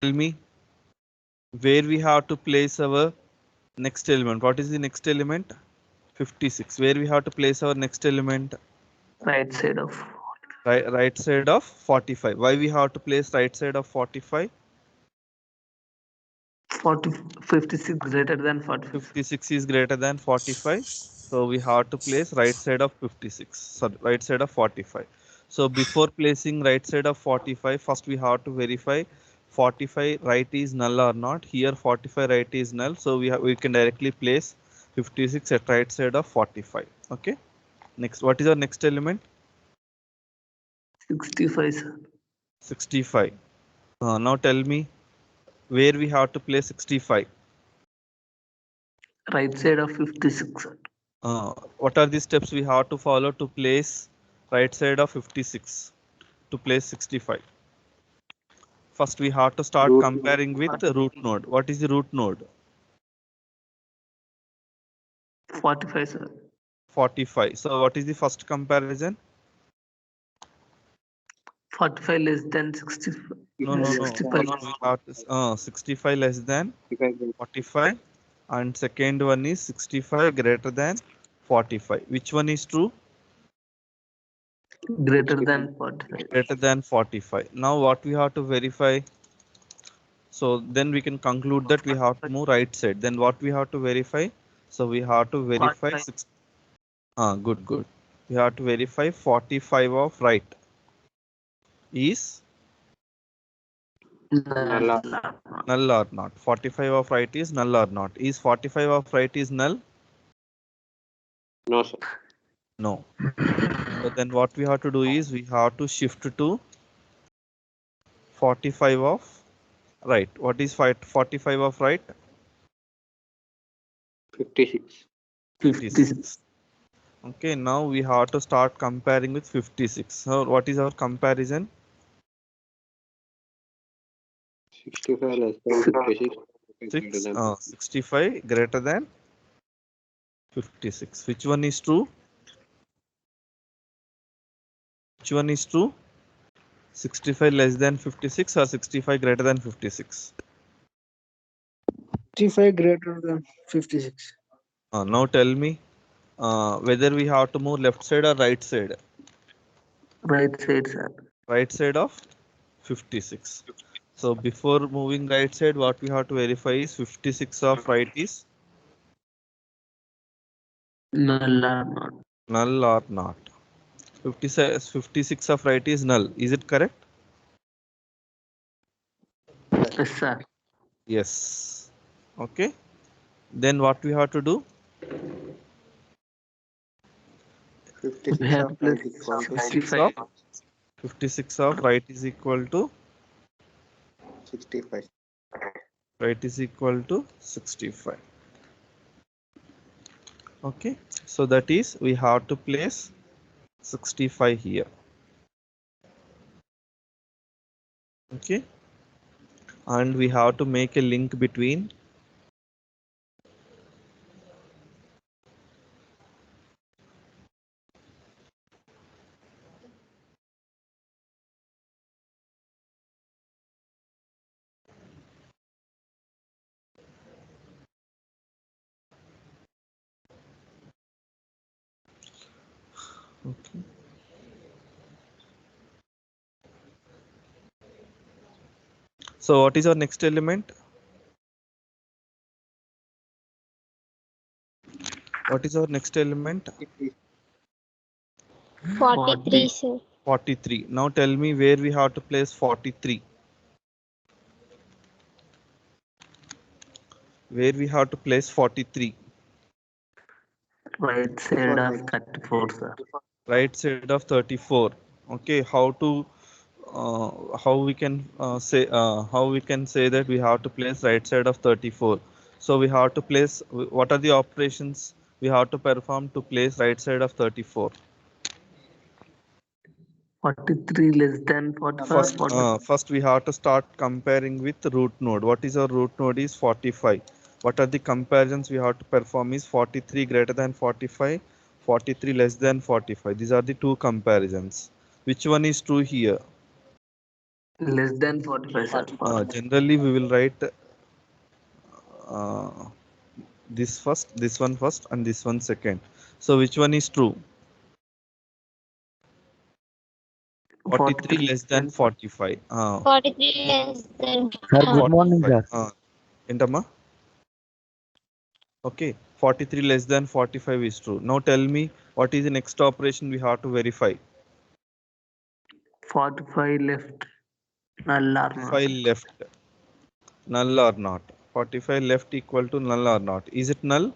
tell me where we have to place our next element. What is the next element? 56. Where we have to place our next element? Right side of Right side of 45. Why we have to place right side of 45? 56 greater than 45. 56 is greater than 45. So we have to place right side of 56. Sorry, right side of 45. So before placing right side of 45, first we have to verify 45 right is null or not. Here 45 right is null. So we can directly place 56 at right side of 45. Okay. Next, what is our next element? 65, sir. 65. Now tell me where we have to place 65. Right side of 56, sir. What are the steps we have to follow to place right side of 56 to place 65? First, we have to start comparing with the root node. What is the root node? 45, sir. 45. So what is the first comparison? 45 less than 65. No. 65. First we have to, 65 less than 45, and second one is 65 greater than 45. Which one is true? Greater than 45. Greater than 45. Now what we have to verify? So then we can conclude that we have to move right side. Then what we have to verify? So we have to verify 45. good. We have to verify 45 of right is null or not. 45 of right is null or not. Is 45 of right is null? No, sir. No. So then what we have to do is we have to shift to 45 of right. What is 45 of right? 56. 56. Okay, now we have to start comparing with 56. So what is our comparison? 65 less than 56. 65 greater than 56. Which one is true? Which one is true? 65 less than 56 or 65 greater than 56? 65 greater than 56. Now tell me whether we have to move left side or right side. Right side, sir. Right side of 56. So before moving right side, what we have to verify is 56 of right is Null or not. null or not. 56 of right is null. Is it correct? Yes, sir. Yes. Okay. Then what we have to do? 56 We have of plus right equal to 65. 56 of right is equal to 65. right is equal to 65. Okay. So that is we have to place 65 here. Okay. And we have to make a link between okay. So what is our next element? What is our next element? 43, sir. 43. Now tell me where we have to place 43. Where we have to place 43. Right side of 34, sir. Right side of 34. Okay, how we can say that we have to place right side of 34. So we have to place, what are the operations we have to perform to place right side of 34? 43 less than 45. First we have to start comparing with root node. What is our root node is 45. What are the comparisons we have to perform is 43 greater than 45, 43 less than 45. These are the two comparisons. Which one is true here? Less than 45, sir. Generally, we will write this first, this one first, and this one second. So which one is true? 43 less than 45. 43 less than. Sir, good morning, 45. sir. Entama? Okay, 43 less than 45 is true. Now tell me what is the next operation we have to verify? 45 left. Null or not. 45 left. Null or not? 45 left equal to null or not? Is it null?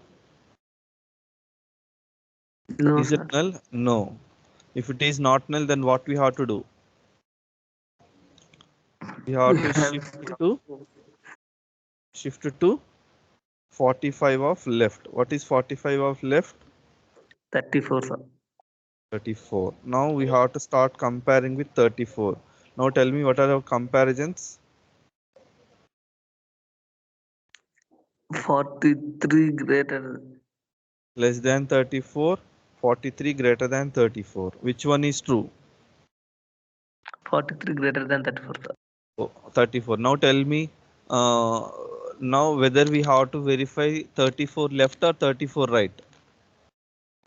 No, Is sir. it null? No. If it is not null, then what we have to do? We have to shift to 45 of left. What is 45 of left? 34, sir. 34. Now we have to start comparing with 34. Now tell me what are our comparisons? 43 greater. Less than 34, 43 greater than 34. Which one is true? 43 greater than 34, sir. Oh, 34. Now tell me now whether we have to verify 34 left or 34 right.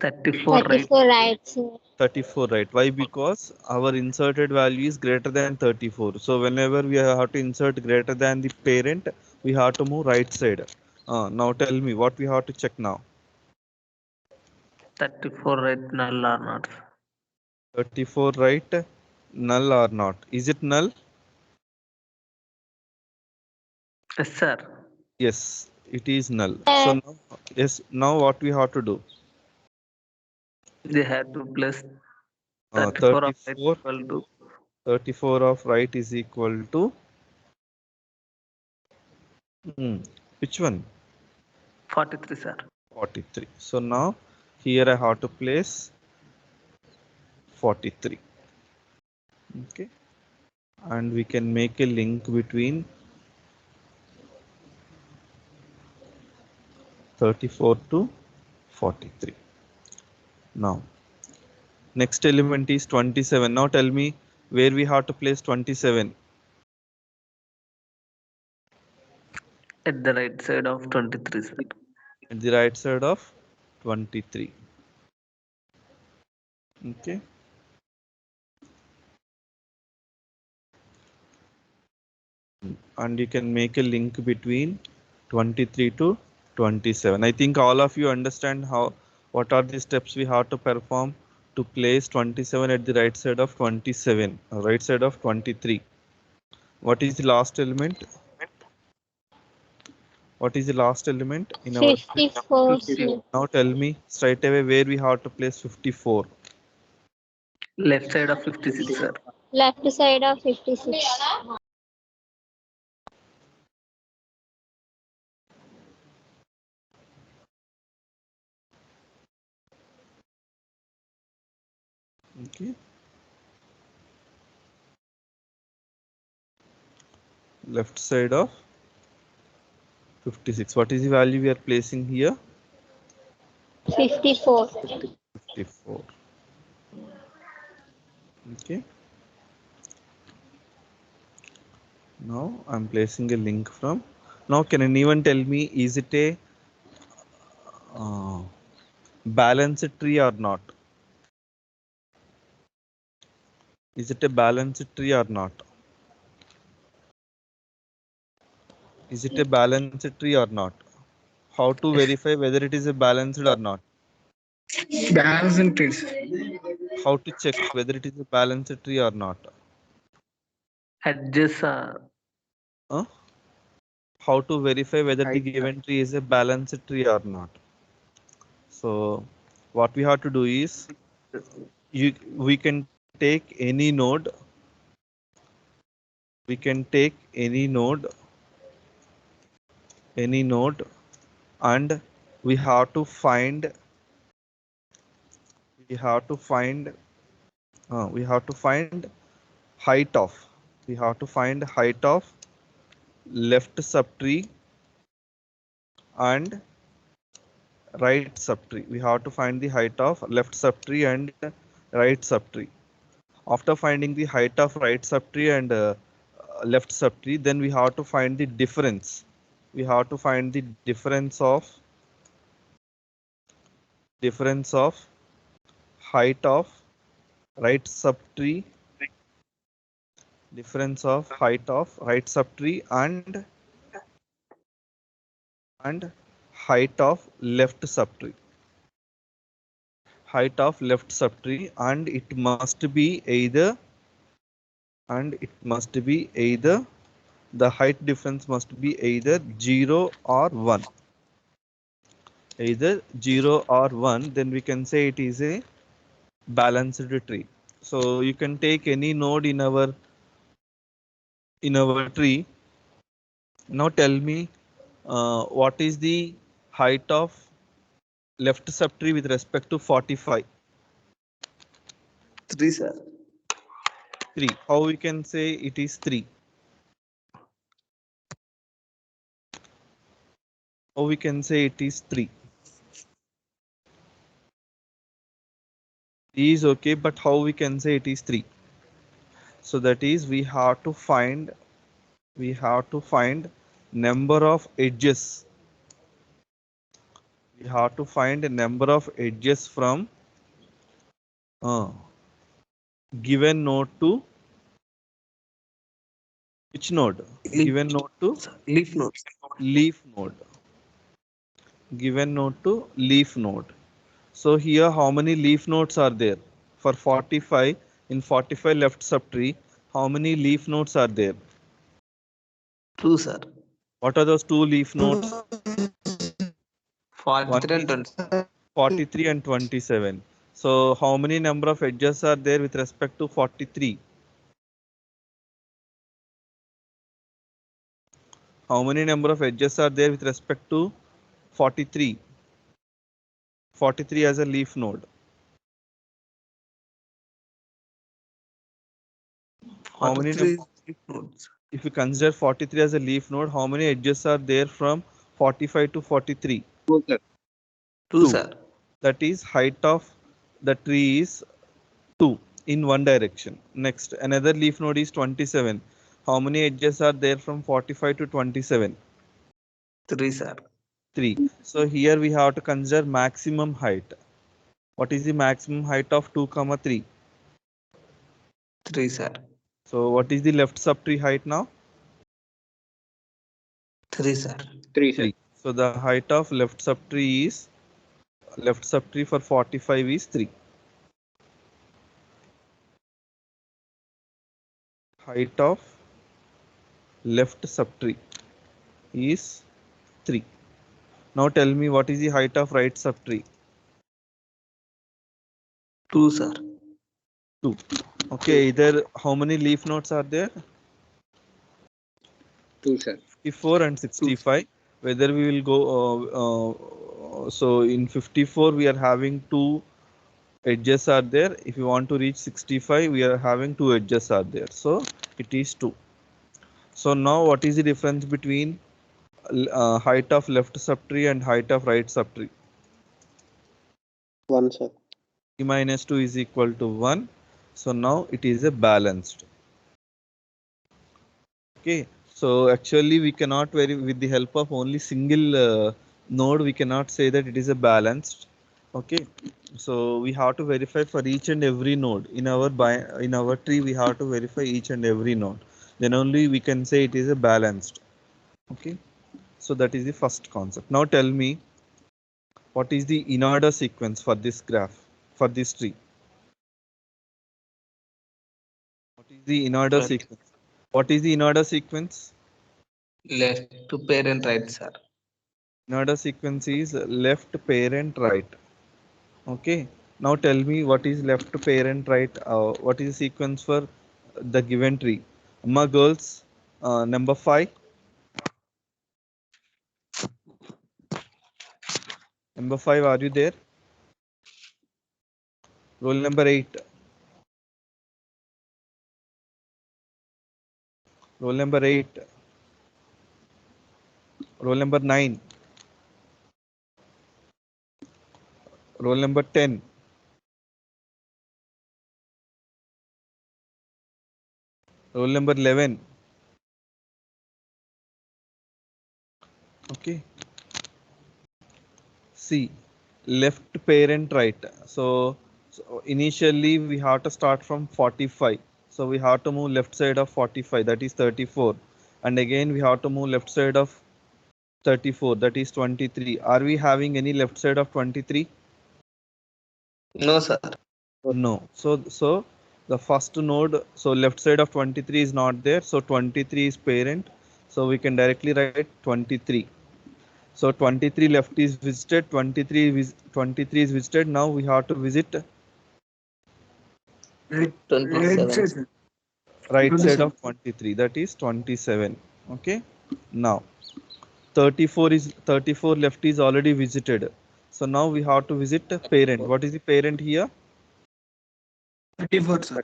34 right. 34 right, sir. 34 right. Why? Because our inserted value is greater than 34. So whenever we have to insert greater than the parent, we have to move right side. Now tell me what we have to check now. 34 right, null or not. 34 right, null or not? Is it null? Yes, sir. Yes, it is null. So now, yes, now what we have to do? They had to plus 34 of right equal to 34 of right is equal to which one? 43, sir. 43. So now here I have to place 43. Okay, and we can make a link between 34 to 43. Now next element is 27. Now tell me where we have to place 27. At the right side of 23, sir. At the right side of 23. Okay. And you can make a link between 23 to 27. I think all of you understand what are the steps we have to perform to place 27 at the right side of 27, right side of 23. What is the last element? What is the last element in our? 54, sir. Now tell me straight away where we have to place 54. Left side of 56, sir. Left side of 56. Okay. Left side of 56. What is the value we are placing here? 54. 54. Okay. Now I'm placing a link from. Now can anyone tell me, is it a balanced tree or not? Is it a balanced tree or not? Is it a balanced tree or not? How to verify whether it is a balanced or not? Balance and trees. How to check whether it is a balanced tree or not? Adjust How to verify whether the given tree is a balanced tree or not? So what we have to do is we can take any node. We can take any node, and we have to find height of left subtree and right subtree. We have to find the height of left subtree and right subtree. After finding the height of right subtree and left subtree, then we have to find the difference. We have to find the difference of height of right subtree, difference of height of right subtree and height of left subtree. Height of left subtree, and it must be either the height difference must be either 0 or 1. Either 0 or 1, then we can say it is a balanced tree. So you can take any node in our tree. Now tell me what is the height of left subtree with respect to 45? 3, sir. 3. How we can say it is 3? How we can say it is 3? Is okay, but how we can say it is 3? So that is we have to find number of edges. We have to find a number of edges from given node to which node? Given node to leaf node. Leaf node. Given node to leaf node. So here how many leaf nodes are there? For 45, in 45 left subtree, how many leaf nodes are there? 2, sir. What are those 2 leaf nodes? 43 and 27. 43 and 27. So how many number of edges are there with respect to 43? How many number of edges are there with respect to 43? 43 as a leaf node. How many 43 leaf nodes. If you consider 43 as a leaf node, how many edges are there from 45 to 43? 2, sir. 2, sir. That is height of the tree is 2 in one direction. Next, another leaf node is 27. How many edges are there from 45 to 27? 3, sir. 3. So here we have to consider maximum height. What is the maximum height of 2, 3? 3, sir. So what is the left subtree height now? 3, sir. 3, sir. 3. So the height of left subtree for 45 is 3. Height of left subtree is 3. Now tell me what is the height of right subtree? 2, sir. 2. Okay, either how many leaf nodes are there? 2, sir. 54 and 65. Whether we will go, so in 54 we are having 2 edges are there. If you want to reach 65, we are having 2 edges are there. So it is 2. So now what is the difference between height of left subtree and height of right subtree? 1, sir. 3 minus 2 is equal to 1. So now it is a balanced. Okay. So actually we cannot with the help of only single node, we cannot say that it is a balanced. Okay. So we have to verify for each and every node in our tree. We have to verify each and every node. Then only we can say it is a balanced. Okay. So that is the first concept. Now tell me, what is the in order sequence for this graph, for this tree? What is the in order sequence? What is the in order sequence? Left to parent right, sir. In order sequence is left parent right. Okay. Now tell me what is left parent right. What is the sequence for the given tree? My girls, number 5. Number 5, are you there? Roll number 8. Roll number 8. Roll number 9. Roll number 10. Roll number 11. Okay. See, left parent right. So initially we have to start from 45. So we have to move left side of 45, that is 34. And again we have to move left side of 34, that is 23. Are we having any left side of 23? No, sir. No. So the first node, so left side of 23 is not there. So 23 is parent. So we can directly write 23. So 23 left is visited, 23 is visited. Now we have to visit Right 27. side. right side of 23, that is 27. Okay. Now 34 left is already visited. So now we have to visit parent. What is the parent here? 34, sir.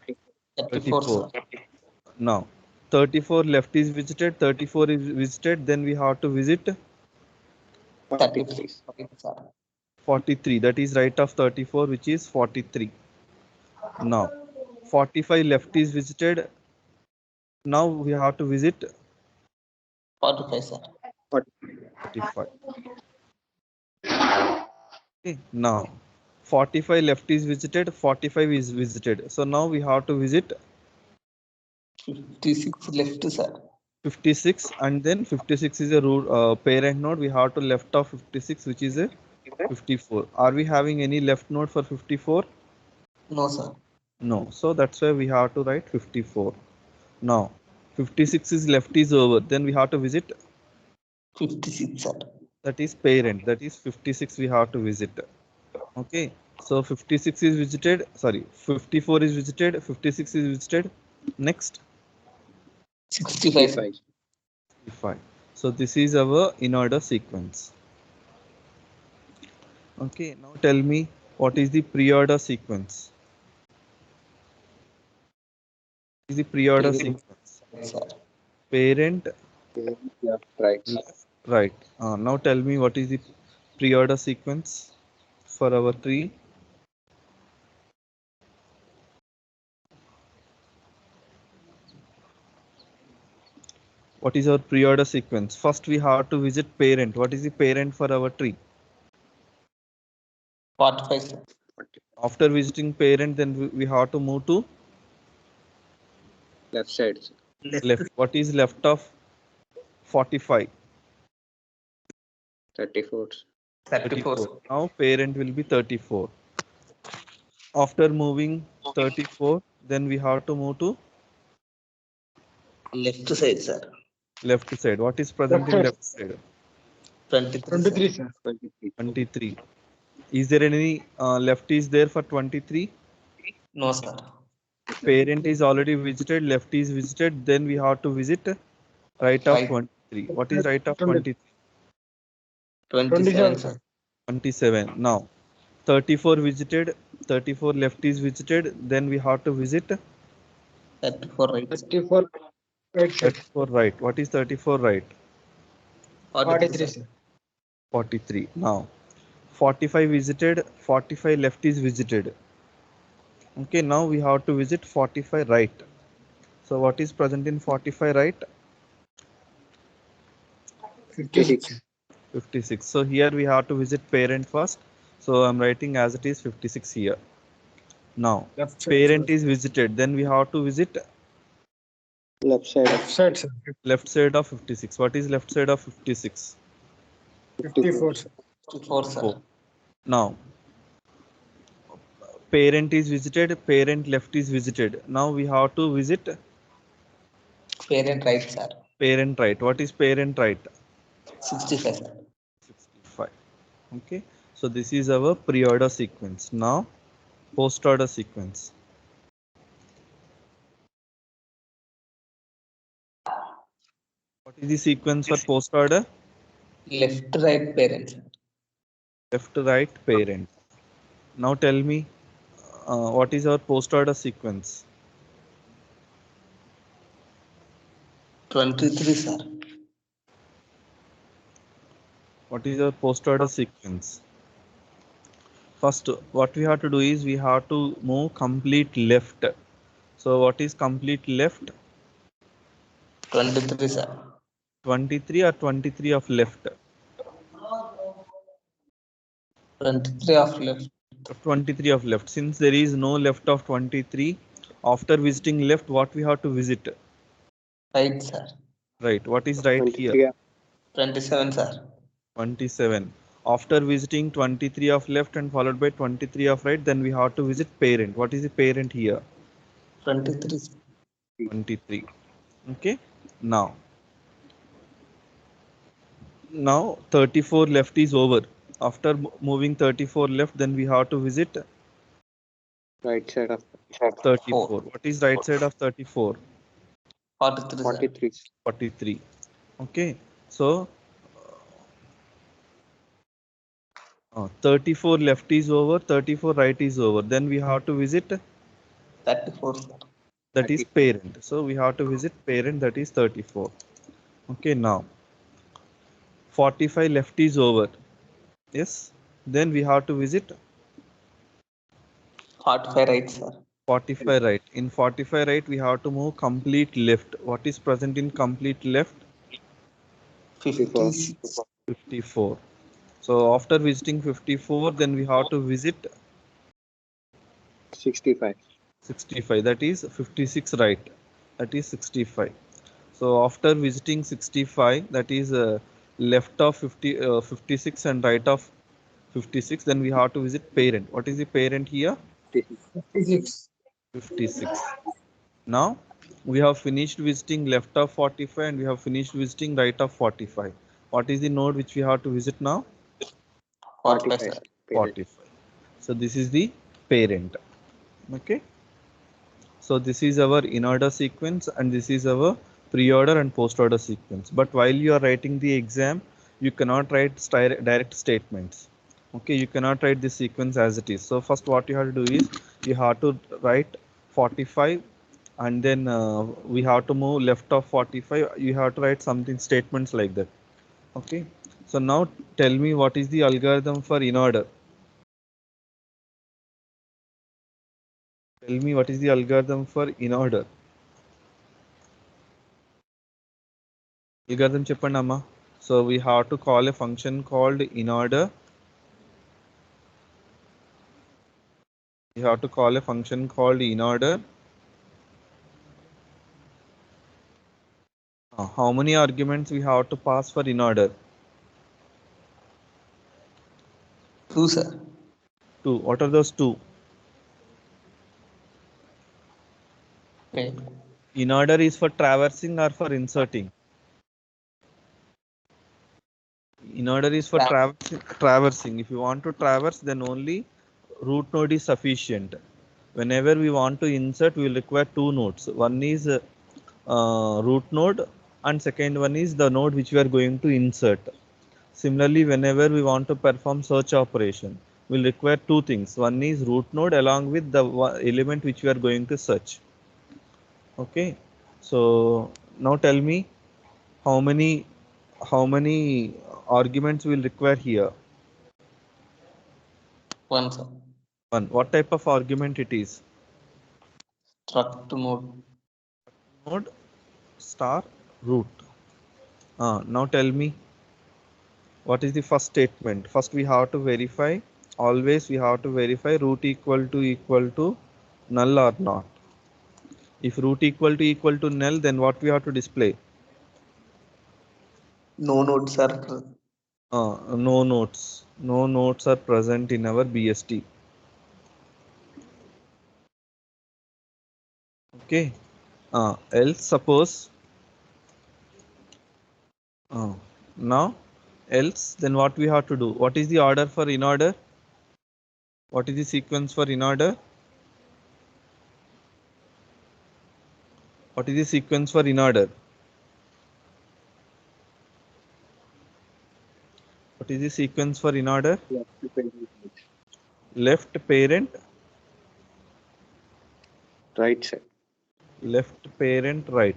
34, sir. Now 34 left is visited, 34 is visited. Then we have to visit 33. Sir. 43. That is right of 34, which is 43. Now 45 left is visited. Now we have to visit 45, sir. 45. Okay. Now 45 left is visited, 45 is visited. So now we have to visit 56 left, sir. 56, and then 56 is a root parent node. We have to left of 56, which is a 54. Are we having any left node for 54? No, sir. No. So that's why we have to write 54. Now 56 is left is over. Then we have to visit 56, sir. that is parent. That is 56 we have to visit. Okay. So 56 is visited. Sorry, 54 is visited. 56 is visited. Next 65, sir. 65. So this is our in order sequence. Okay. Now tell me what is the pre-order sequence? Is the pre-order sequence? Sir. Parent Left, right. left, right. Now tell me what is the pre-order sequence for our tree? What is our pre-order sequence? First we have to visit parent. What is the parent for our tree? 45, sir. After visiting parent, then we have to move to Left side. left. What is left of 45? 34. 34, sir. Now parent will be 34. After moving 34, then we have to move to Left side, sir. left side. What is present in left side? 23, sir. 23. 23. Is there any left is there for 23? No, sir. Parent is already visited, left is visited, then we have to visit right of Right. 23. What is right of 23? 27, sir. 27. Now 34 visited, 34 left is visited, then we have to visit 34, right, sir. 34, right side. 34 right. What is 34 right? 43, sir. 43. Now 45 visited, 45 left is visited. Okay, now we have to visit 45 right. So what is present in 45 right? 56. 56. So here we have to visit parent first. So I'm writing as it is 56 here. Now Left side. parent is visited, then we have to visit Left side. Left side, sir. left side of 56. What is left side of 56? 54, sir. 54, sir. 4. Now parent is visited, parent left is visited. Now we have to visit Parent right, sir. parent right. What is parent right? 65, sir. 65. Okay. So this is our pre-order sequence. Now post-order sequence. What is the sequence for post-order? Left right parent, sir. Left right parent. Now tell me what is our post-order sequence? 23, sir. What is our post-order sequence? First, what we have to do is we have to move complete left. So what is complete left? 23, sir. 23 or 23 of left? 23 of left. 23 of left. Since there is no left of 23, after visiting left, what we have to visit? Right, sir. Right. What is right here? 27, sir. 27. After visiting 23 of left and followed by 23 of right, then we have to visit parent. What is the parent here? 23. 23. Okay. Now 34 left is over. After moving 34 left, then we have to visit Right side of 34. What is right side of 34? 43, sir. 43. 43. Okay. So 34 left is over, 34 right is over. Then we have to visit 34, sir. that is parent. So we have to visit parent, that is 34. Okay, now 45 left is over. Yes. Then we have to visit 45 right, sir. 45 right. In 45 right, we have to move complete left. What is present in complete left? 56. 54. So after visiting 54, then we have to visit 65. 65. That is 56 right. That is 65. So after visiting 65, that is left of 56 and right of 56, then we have to visit parent. What is the parent here? 56. 56. Now we have finished visiting left of 45 and we have finished visiting right of 45. What is the node which we have to visit now? 45, sir. 45. So this is the parent. Okay. So this is our in-order sequence and this is our pre-order and post-order sequence. But while you are writing the exam, you cannot write direct statements. Okay, you cannot write this sequence as it is. So first what you have to do is you have to write 45 and then we have to move left of 45. You have to write something statements like that. Okay. So now tell me what is the algorithm for in-order. Tell me what is the algorithm for in-order. Algorithm cheppandi amma. So we have to call a function called in-order. We have to call a function called in-order. How many arguments we have to pass for in-order? 2, sir. 2. What are those 2? Okay. In-order is for traversing or for inserting? In-order is for traversing. If you want to traverse, then only root node is sufficient. Whenever we want to insert, we will require 2 nodes. One is root node and second one is the node which we are going to insert. Similarly, whenever we want to perform search operation, we'll require 2 things. One is root node along with the element which we are going to search. Okay. So now tell me how many arguments we'll require here. 1, sir. 1. What type of argument it is? Struct node. Node star root. Now tell me what is the first statement. First we have to verify, always we have to verify root equal to null or not. If root equal to null, then what we have to display? No nodes are present. No nodes. No nodes are present in our BST. Okay. Else suppose now else, then what we have to do? What is the order for in order? What is the sequence for in order? What is the sequence for in order? What is the sequence for in order? Left parent. Right side. Left parent right.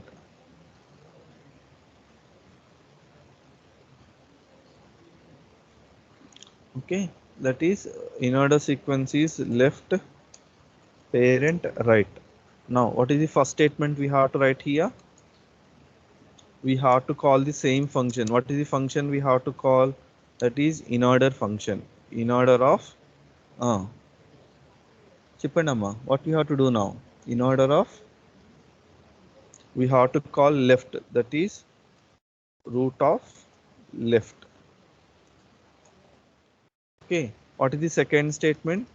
Okay, that is in order sequence is left parent right. Now what is the first statement we have to write here? We have to call the same function. What is the function we have to call? That is in order function. in order of Chipandama, what we have to do now? In order of, we have to call left, that is root of left. Okay, what is the second statement?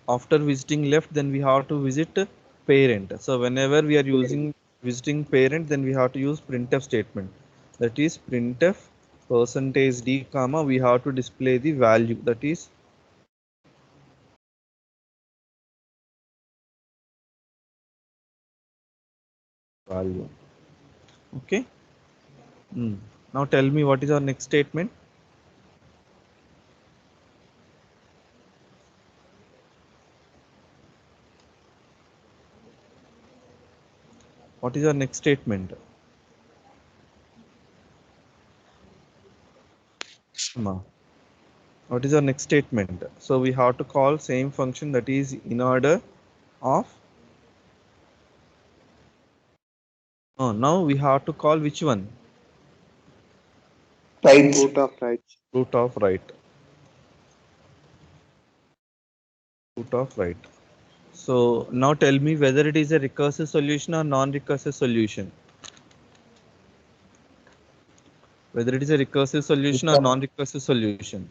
After visiting left, then we have to visit parent. So whenever we are using visiting parent, then we have to use printf statement, that is printf percentage d comma, we have to display the value, that is value. Okay. Now tell me what is our next statement. What is our next statement? What is our next statement? So we have to call same function, that is in order of. Now we have to call which one? Right. Root of right. Root of right. Root of right. So now tell me whether it is a recursive solution or non-recursive solution. Whether it is a recursive solution or non-recursive solution.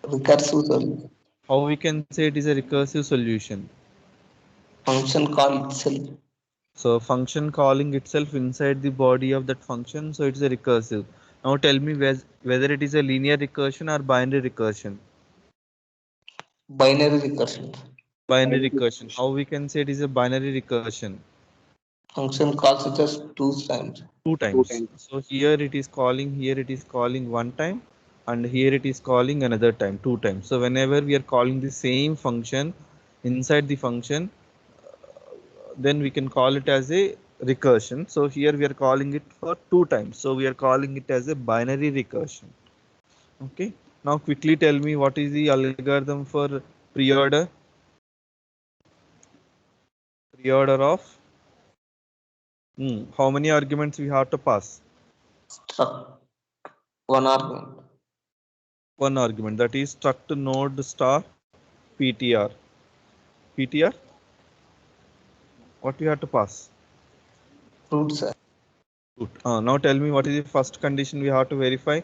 Recursive solution. How we can say it is a recursive solution? Function call itself. So function calling itself inside the body of that function, so it's a recursive. Now tell me whether it is a linear recursion or binary recursion. Binary recursion. Binary recursion. How we can say it is a binary recursion? Function calls it just two times. Two times. So here it is calling one time, and here it is calling another time, two times. So whenever we are calling the same function inside the function, then we can call it as a recursion. So here we are calling it for two times. So we are calling it as a binary recursion. Okay. Now quickly tell me what is the algorithm for pre-order? Pre-order of how many arguments we have to pass? Struct. One argument. One argument, that is struct node star ptr. PTR. What we have to pass? Root, sir. Root. Now tell me what is the first condition we have to verify?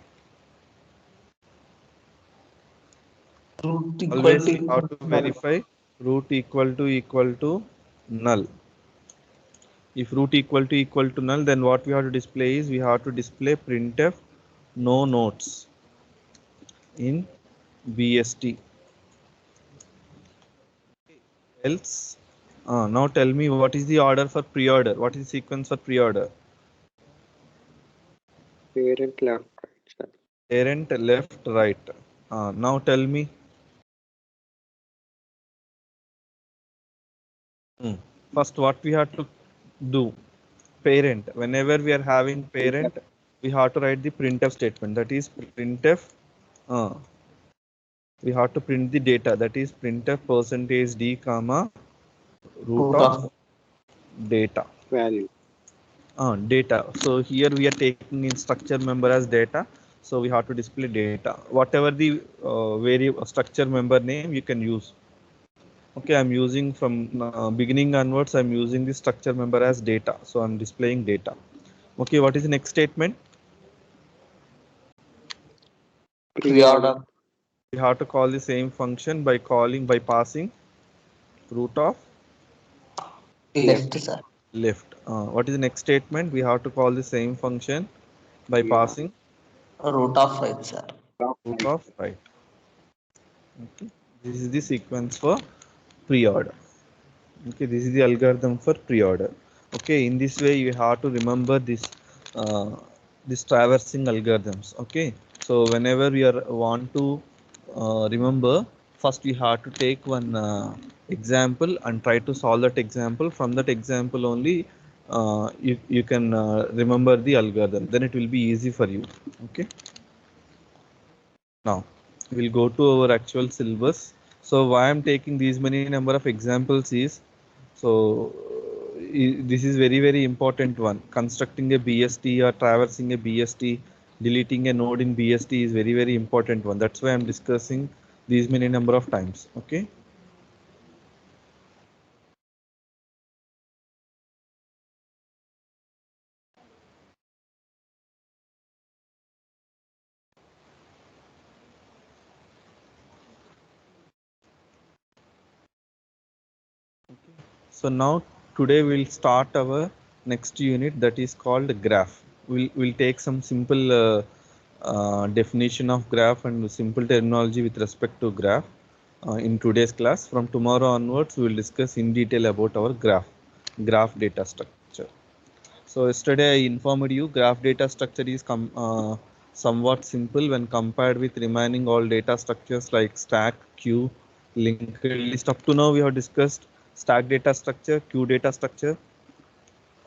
Root Always we have to verify root equal to null. If root equal to null, then what we have to display is we have to display printf no notes in BST. Else, now tell me what is the order for pre-order? What is the sequence for pre-order? Parent left, right, sir. Parent left, right. Now tell me. First, what we have to do? Parent. Whenever we are having parent, we have to write the printf statement. That is printf. We have to print the data. That is printf percentage d comma root of data. Value. Data. So here we are taking in structure member as data. So we have to display data. Whatever the variable structure member name you can use. Okay, I'm using from beginning onwards, I'm using the structure member as data. So I'm displaying data. Okay, what is the next statement? Pre-order. We have to call the same function by passing root of left, sir. Left. What is the next statement? We have to call the same function by passing root of right, sir. Root of right. Okay, this is the sequence for pre-order. Okay, this is the algorithm for pre-order. Okay, in this way you have to remember this this traversing algorithms. Okay, so whenever we want to remember, first we have to take one example and try to solve that example. From that example only you can remember the algorithm, then it will be easy for you. Okay, now we'll go to our actual syllabus. So why I'm taking these many number of examples is, so this is very important one. Constructing a BST or traversing a BST deleting a node in BST is very, very important one. That's why I'm discussing these many number of times. Okay. So now today we'll start our next unit, that is called graph. We'll take some simple definition of graph and simple terminology with respect to graph in today's class. From tomorrow onwards, we will discuss in detail about our graph data structure. So yesterday I informed you graph data structure is somewhat simple when compared with remaining all data structures like stack, queue, linked list. Up to now we have discussed stack data structure, queue data structure,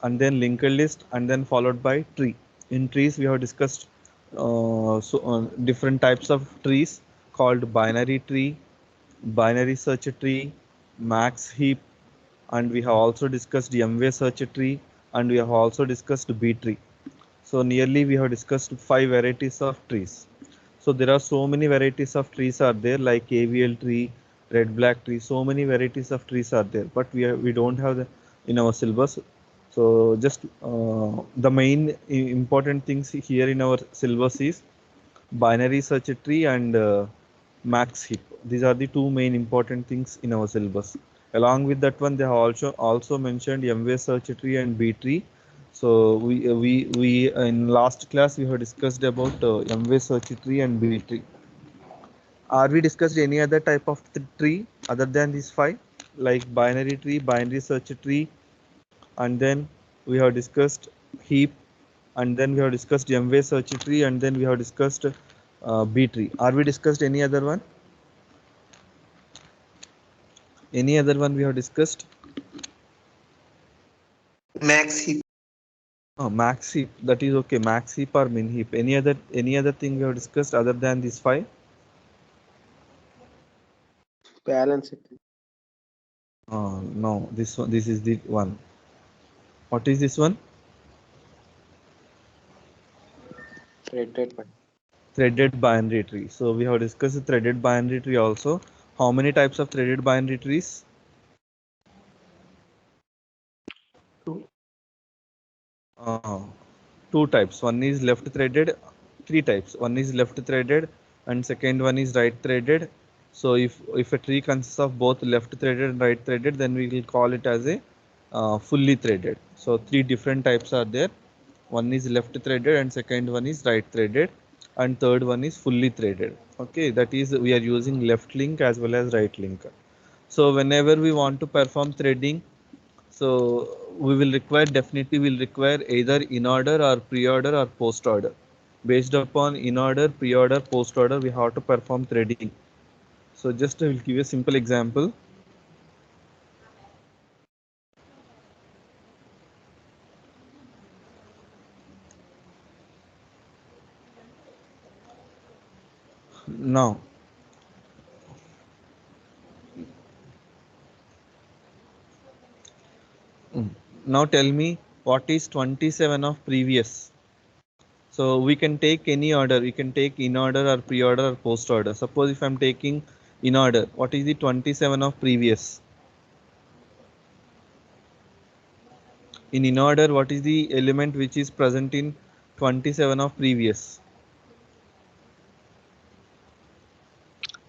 and then linked list, and then followed by tree. In trees we have discussed different types of trees called binary tree, binary search tree, max heap, and we have also discussed M-way search tree, and we have also discussed B tree. So nearly we have discussed 5 varieties of trees. So there are so many varieties of trees are there, like AVL tree, red black tree. So many varieties of trees are there, but we don't have the in our syllabus. So just the main important things here in our syllabus is binary search tree and max heap. These are the two main important things in our syllabus. Along with that one, they have also mentioned M-way search tree and B tree. So we in last class we have discussed about M-way search tree and B tree. Are we discussed any other type of tree other than these 5, like binary tree, binary search tree, and then we have discussed heap, and then we have discussed M-way search tree, and then we have discussed B tree. Are we discussed any other one? Any other one we have discussed? Max heap. Oh, max heap. That is okay. Max heap or min heap. Any other thing we have discussed other than these 5? Balance it. No. This one. This is the one. What is this one? Threaded one. Threaded binary tree. So we have discussed the threaded binary tree also. How many types of threaded binary trees? 2 types. One is left threaded. 3 types. One is left threaded, and second one is right threaded. So if a tree consists of both left threaded and right threaded, then we will call it as a fully threaded. So 3 different types are there. One is left threaded, and second one is right threaded, and third one is fully threaded. Okay, that is we are using left link as well as right link. So whenever we want to perform threading, so we will definitely will require either in order or pre-order or post order. Based upon in order, pre-order, post order, we have to perform threading. So just I will give you a simple example. Now tell me what is 27 of previous. So we can take any order. We can take in order or pre-order or post order. Suppose if I'm taking in order, what is the 27 of previous? In order, what is the element which is present in 27 of previous?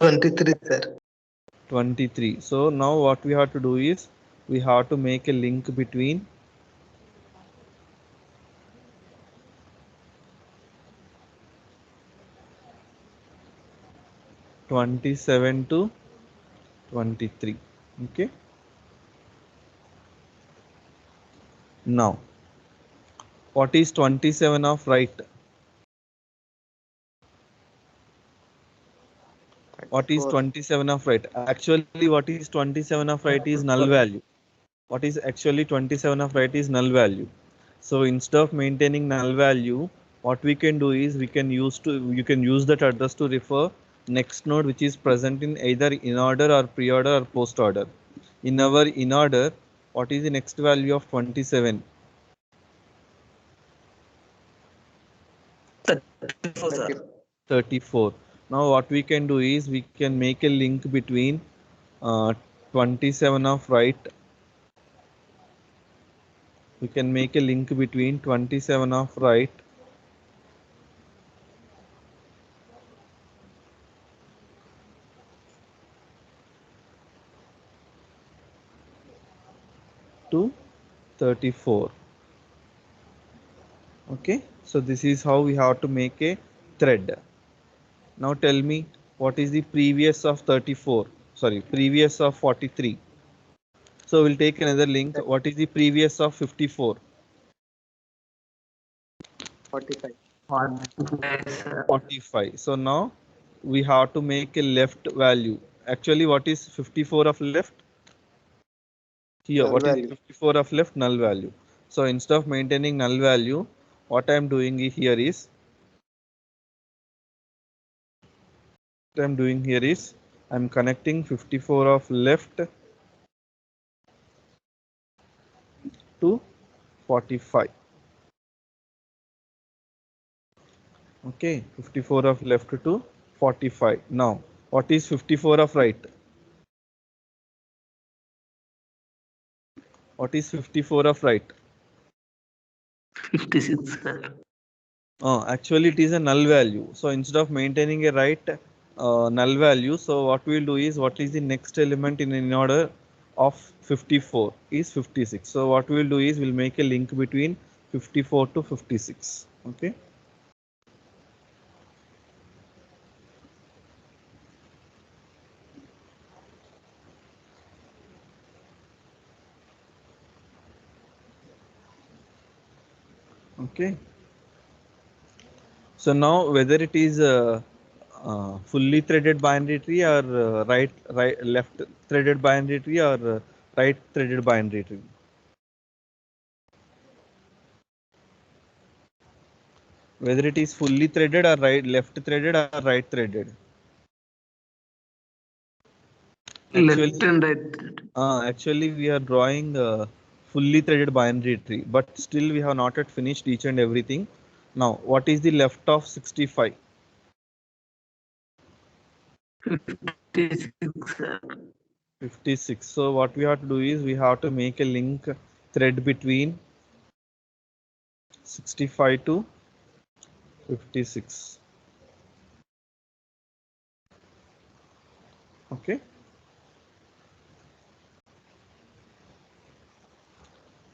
23, sir. 23. So now what we have to do is we have to make a link between 27 to 23. Okay. Now, what is 27 of right? What is 27 of right? Actually, what is 27 of right is null value. What is actually 27 of right is null value. So instead of maintaining null value, what we can do is you can use that address to refer next node which is present in either in order or pre-order or post order. In our in order, what is the next value of 27? 34, sir. 34. Now what we can do is we can make a link between 27 of right. We can make a link between 27 of right to 34. Okay, so this is how we have to make a thread. Now tell me what is the previous of 34? Sorry, previous of 43. So we'll take another link. What is the previous of 54? 45. 45, sir. 45. So now we have to make a left value. Actually, what is 54 of left? Here, Null what value. is 54 of left? Null value. So instead of maintaining null value, what I am doing here is I'm connecting 54 of left to 45. Okay, 54 of left to 45. Now, what is 54 of right? What is 54 of right? 56, sir. Actually, it is a null value. So instead of maintaining a right null value, so what we will do is what is the next element in order of 54 is 56. So what we will do is we'll make a link between 54 to 56. Okay. Okay. So now whether it is fully threaded binary tree or left threaded binary tree or right threaded binary tree. Whether it is fully threaded or left threaded or right threaded. Actually, Left and right. actually we are drawing fully threaded binary tree, but still we have not yet finished each and everything. Now, what is the left of 65? 56, sir. 56. So what we have to do is we have to make a link thread between 65 to 56. Okay.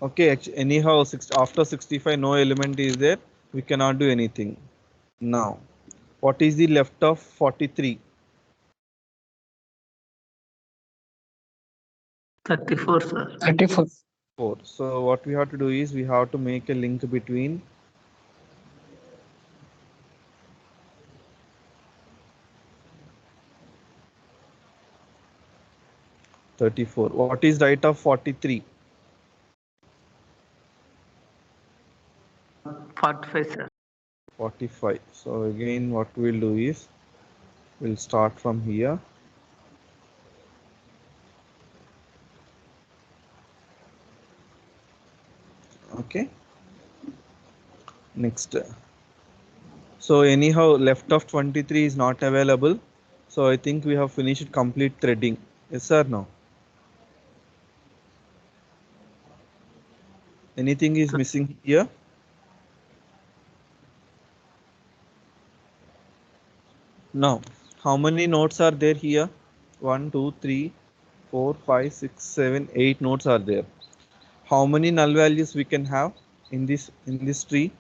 Okay, anyhow, after 65, no element is there. We cannot do anything. Now, what is the left of 43? 34, sir. 34. 4. So what we have to do is we have to make a link between 34. What is right of 43? 45, sir. 45. So again, what we'll do is we'll start from here. Okay. Next. So anyhow, left of 23 is not available. So I think we have finished complete threading. Yes or no? Anything is missing here? Now, how many nodes are there here? 1, 2, 3, 4, 5, 6, 7, 8 nodes are there. How many null values we can have in this tree?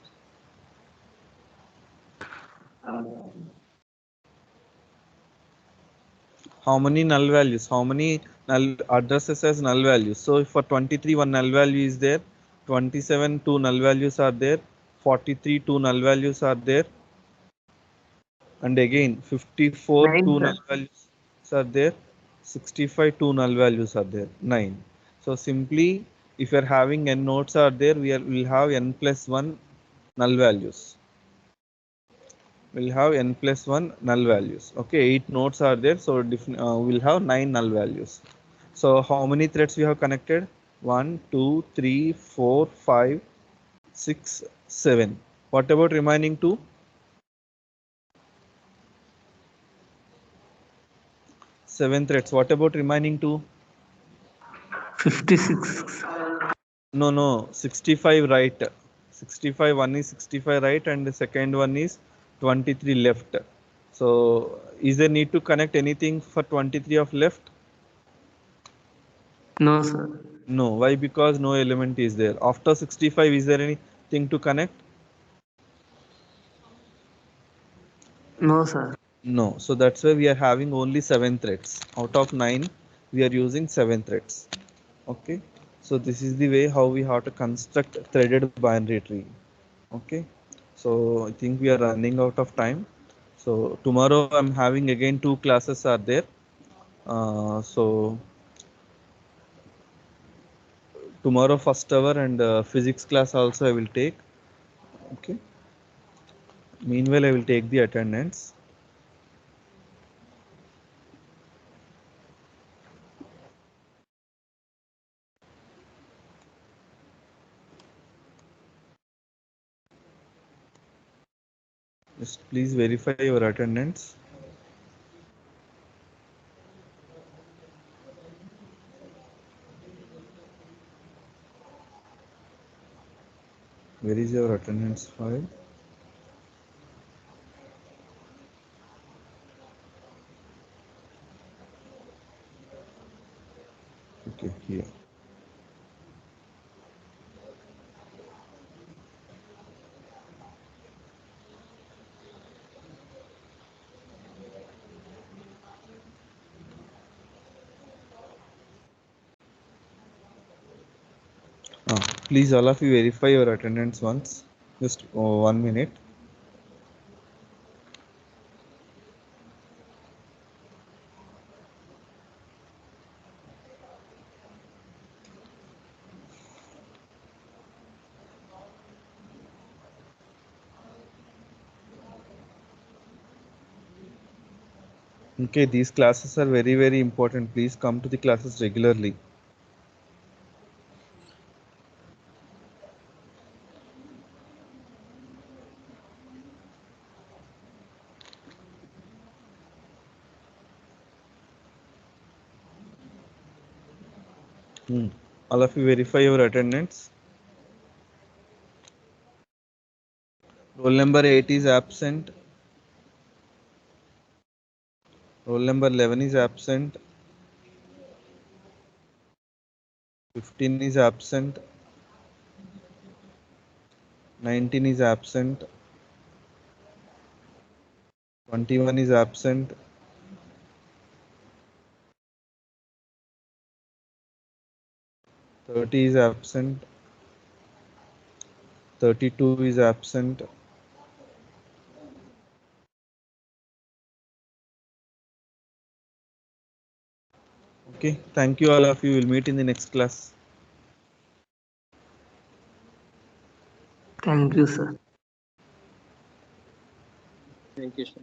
How many null values? How many null addresses as null values? So for 23, one null value is there. 27, two null values are there. 43, two null values are there. And again, 54, 9, two sir. null values are there. 65, two null values are there. 9. So simply, if you are having n nodes are there, we'll have n plus 1 null values. We'll have n plus 1 null values. Okay, 8 nodes are there, so we'll have 9 null values. So how many threads we have connected? 1, 2, 3, 4, 5, 6, 7. What about remaining 2? 7 threads. What about remaining 2? 56. No, 65 right. 65, one is 65 right and the second one is 23 left. So is there need to connect anything for 23 of left? No, sir. No. Why? Because no element is there. After 65, is there anything to connect? No, sir. No. So that's why we are having only 7 threads. Out of 9, we are using 7 threads. Okay. So this is the way how we have to construct threaded binary tree. Okay. So I think we are running out of time. So tomorrow I'm having again 2 classes are there. So tomorrow first hour and physics class also I will take. Okay. Meanwhile, I will take the attendance. Just please verify your attendance. Where is your attendance file? Okay, here. Please all of you verify your attendance once. Just 1 minute. Okay, these classes are very, very important. Please come to the classes regularly. All of you verify your attendance. Roll number 8 is absent. Roll number 11 is absent. 15 is absent. 19 is absent. 21 is absent. 30 is absent. 32 is absent. Okay, thank you all of you. We'll meet in the next class. Thank you, sir. Thank you, sir.